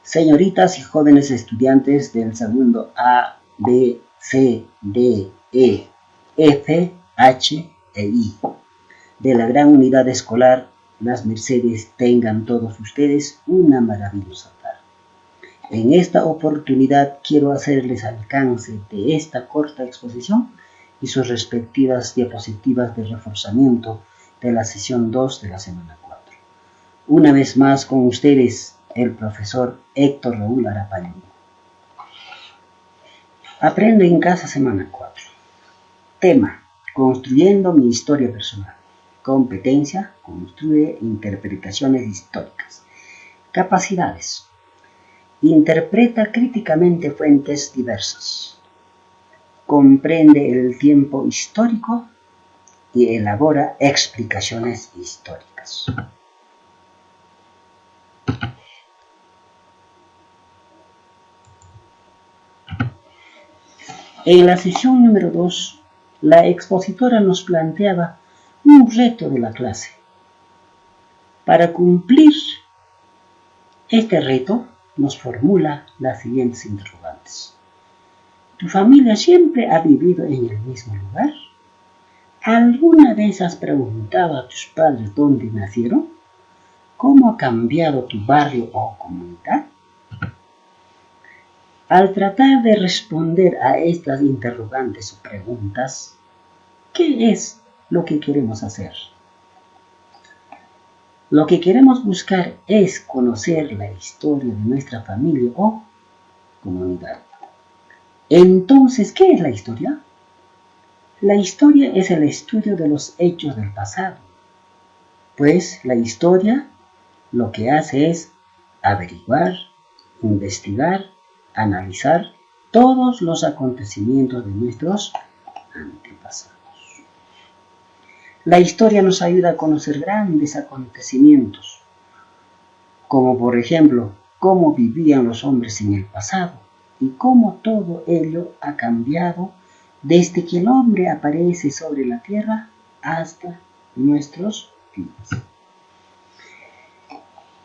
Señoritas y jóvenes estudiantes del segundo A, B, C, D, E, F, H e I de la gran unidad escolar Las Mercedes, tengan todos ustedes una maravillosa tarde. En esta oportunidad quiero hacerles alcance de esta corta exposición y sus respectivas diapositivas de reforzamiento de la sesión 2 de la semana 4. Una vez más con ustedes, el profesor Héctor Raúl Arapaño. Aprende en casa, semana 4. Tema: construyendo mi historia personal. Competencia: construye interpretaciones históricas. Capacidades: interpreta críticamente fuentes diversas. Comprende el tiempo histórico y elabora explicaciones históricas. En la sesión número 2, la expositora nos planteaba un reto de la clase. Para cumplir este reto, nos formula las siguientes interrogantes. ¿Tu familia siempre ha vivido en el mismo lugar? ¿Alguna vez has preguntado a tus padres dónde nacieron? ¿Cómo ha cambiado tu barrio o comunidad? Al tratar de responder a estas interrogantes o preguntas, ¿qué es lo que queremos hacer? Lo que queremos buscar es conocer la historia de nuestra familia o comunidad. Entonces, ¿qué es la historia? La historia es el estudio de los hechos del pasado, pues la historia lo que hace es averiguar, investigar, analizar todos los acontecimientos de nuestros antepasados. La historia nos ayuda a conocer grandes acontecimientos, como por ejemplo, cómo vivían los hombres en el pasado y cómo todo ello ha cambiado desde que el hombre aparece sobre la tierra hasta nuestros días.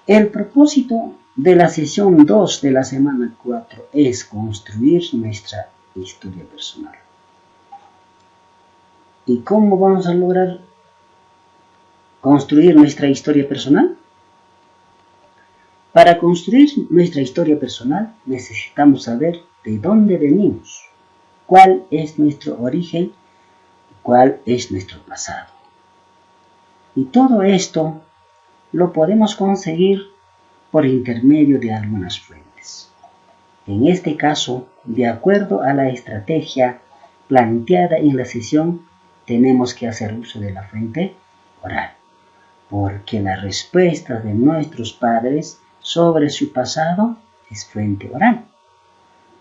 El propósito de la sesión 2 de la semana 4 es construir nuestra historia personal. ¿Y cómo vamos a lograr construir nuestra historia personal? Para construir nuestra historia personal necesitamos saber de dónde venimos, cuál es nuestro origen, cuál es nuestro pasado. Y todo esto lo podemos conseguir por intermedio de algunas fuentes. En este caso, de acuerdo a la estrategia planteada en la sesión, tenemos que hacer uso de la fuente oral, porque la respuesta de nuestros padres sobre su pasado es fuente oral,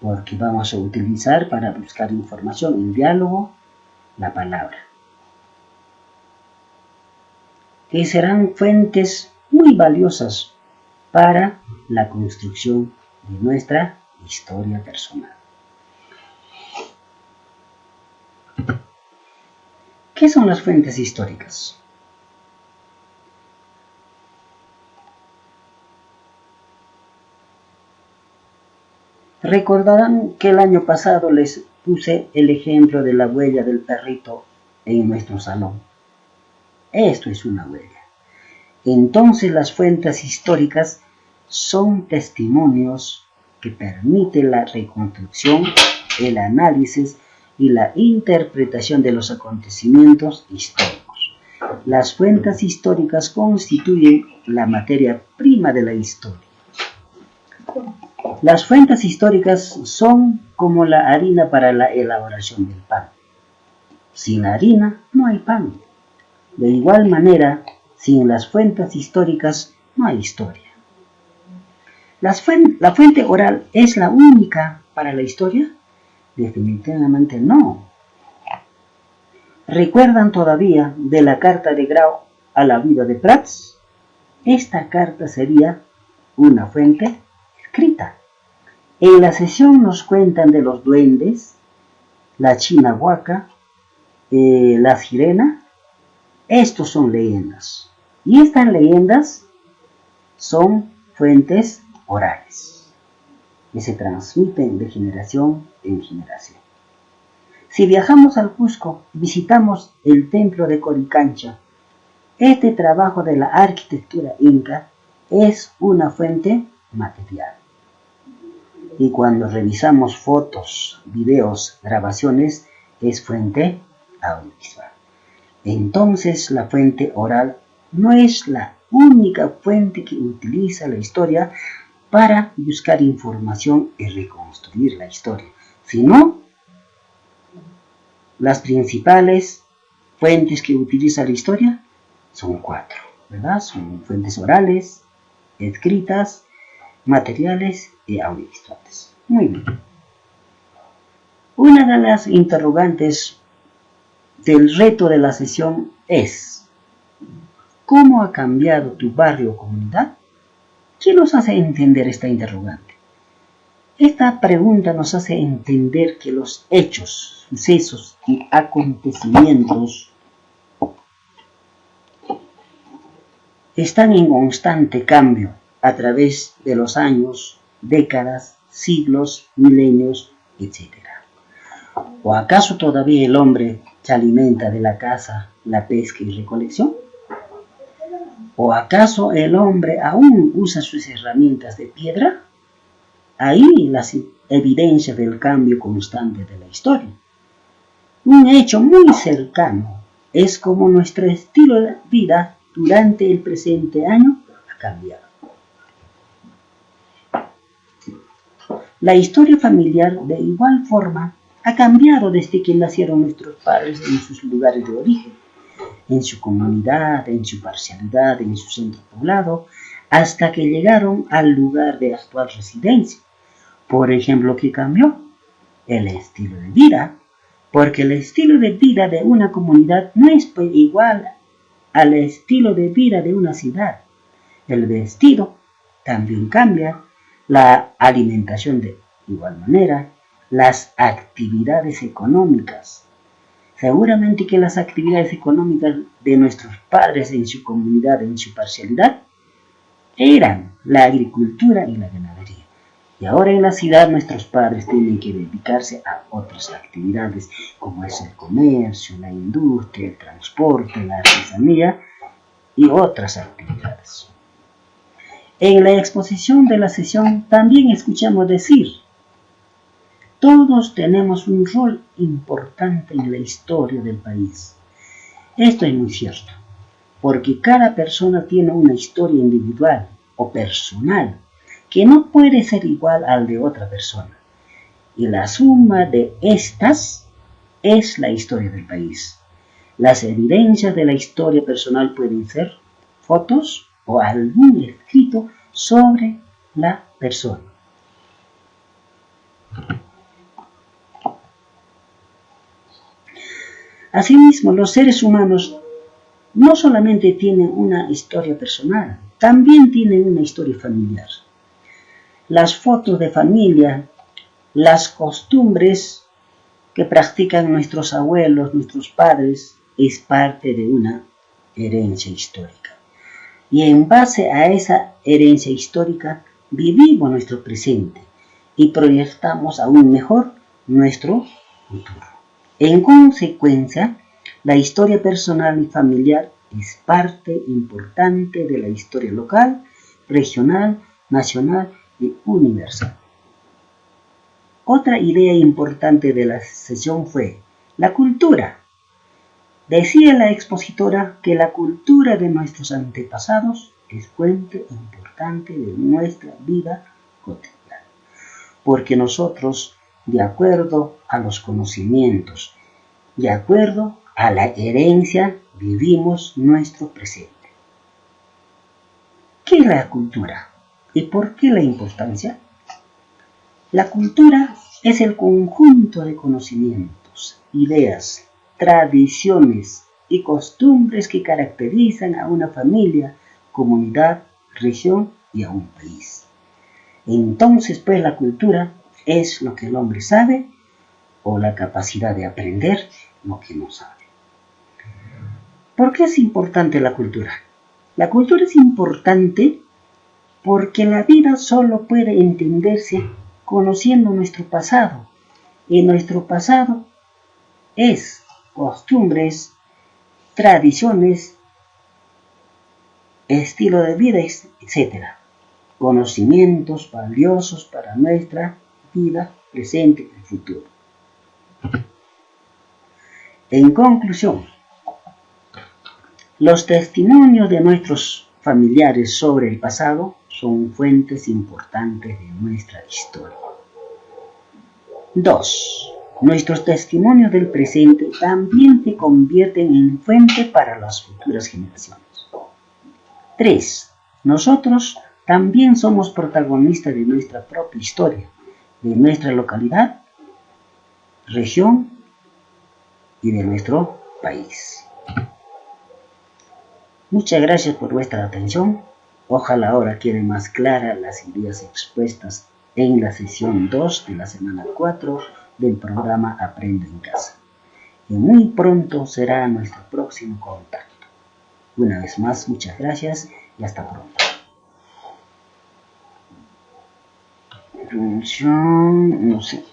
porque vamos a utilizar para buscar información en diálogo la palabra, que serán fuentes muy valiosas para la construcción de nuestra historia personal. ¿Qué son las fuentes históricas? Recordarán que el año pasado les puse el ejemplo de la huella del perrito en nuestro salón. Esto es una huella. Entonces las fuentes históricas son testimonios que permiten la reconstrucción, el análisis y la interpretación de los acontecimientos históricos. Las fuentes históricas constituyen la materia prima de la historia. Las fuentes históricas son como la harina para la elaboración del pan. Sin harina no hay pan. De igual manera, sin las fuentes históricas no hay historia. ¿La fuente oral es la única para la historia? Definitivamente no. ¿Recuerdan todavía de la carta de Grau a la viuda de Prats? Esta carta sería una fuente escrita. En la sesión nos cuentan de los duendes, la china huaca, la sirena. Estos son leyendas. Y estas leyendas son fuentes orales. que se transmiten de generación en generación. Si viajamos al Cusco y visitamos el templo de Coricancha, este trabajo de la arquitectura inca es una fuente material. Y cuando revisamos fotos, videos, grabaciones, es fuente audiovisual. Entonces la fuente oral no es la única fuente que utiliza la historia para buscar información y reconstruir la historia, sino las principales fuentes que utiliza la historia son 4, ¿verdad? Son fuentes orales, escritas, materiales y audiovisuales. Muy bien. Una de las interrogantes del reto de la sesión es: ¿cómo ha cambiado tu barrio o comunidad? ¿Qué nos hace entender esta interrogante? Esta pregunta nos hace entender que los hechos, sucesos y acontecimientos están en constante cambio a través de los años, décadas, siglos, milenios, etc. ¿O acaso todavía el hombre se alimenta de la caza, la pesca y recolección? ¿O acaso el hombre aún usa sus herramientas de piedra? Ahí las evidencias del cambio constante de la historia. Un hecho muy cercano es como nuestro estilo de vida durante el presente año ha cambiado. La historia familiar de igual forma ha cambiado desde que nacieron nuestros padres en sus lugares de origen, en su comunidad, en su parcialidad, en su centro poblado, hasta que llegaron al lugar de actual residencia. Por ejemplo, ¿qué cambió? El estilo de vida, porque el estilo de vida de una comunidad no es igual al estilo de vida de una ciudad. El vestido también cambia, la alimentación de igual manera, las actividades económicas. Seguramente que las actividades económicas de nuestros padres en su comunidad, en su parcialidad, eran la agricultura y la ganadería. Y ahora en la ciudad nuestros padres tienen que dedicarse a otras actividades, como es el comercio, la industria, el transporte, la artesanía y otras actividades. En la exposición de la sesión también escuchamos decir: todos tenemos un rol importante en la historia del país. Esto es muy cierto, porque cada persona tiene una historia individual o personal que no puede ser igual al de otra persona. Y la suma de estas es la historia del país. Las evidencias de la historia personal pueden ser fotos o algún escrito sobre la persona. Asimismo, los seres humanos no solamente tienen una historia personal, también tienen una historia familiar. Las fotos de familia, las costumbres que practican nuestros abuelos, nuestros padres, es parte de una herencia histórica. Y en base a esa herencia histórica vivimos nuestro presente y proyectamos aún mejor nuestro futuro. En consecuencia, la historia personal y familiar es parte importante de la historia local, regional, nacional y universal. Otra idea importante de la sesión fue la cultura. Decía la expositora que la cultura de nuestros antepasados es fuente importante de nuestra vida cotidiana, porque nosotros, de acuerdo a los conocimientos, de acuerdo a la herencia, vivimos nuestro presente. ¿Qué es la cultura? ¿Y por qué la importancia? La cultura es el conjunto de conocimientos, ideas, tradiciones y costumbres que caracterizan a una familia, comunidad, región y a un país. Entonces, pues, la cultura es lo que el hombre sabe o la capacidad de aprender lo que no sabe. ¿Por qué es importante la cultura? La cultura es importante porque la vida solo puede entenderse conociendo nuestro pasado. Y nuestro pasado es costumbres, tradiciones, estilo de vida, etc. Conocimientos valiosos para nuestra vida presente y futuro. En conclusión, los testimonios de nuestros familiares sobre el pasado son fuentes importantes de nuestra historia. 2. Nuestros testimonios del presente también se convierten en fuente para las futuras generaciones. 3. Nosotros también somos protagonistas de nuestra propia historia, de nuestra localidad, región y de nuestro país. Muchas gracias por vuestra atención. Ojalá ahora queden más claras las ideas expuestas en la sesión 2 de la semana 4 del programa Aprendo en Casa. Y muy pronto será nuestro próximo contacto. Una vez más, muchas gracias y hasta pronto. No sé.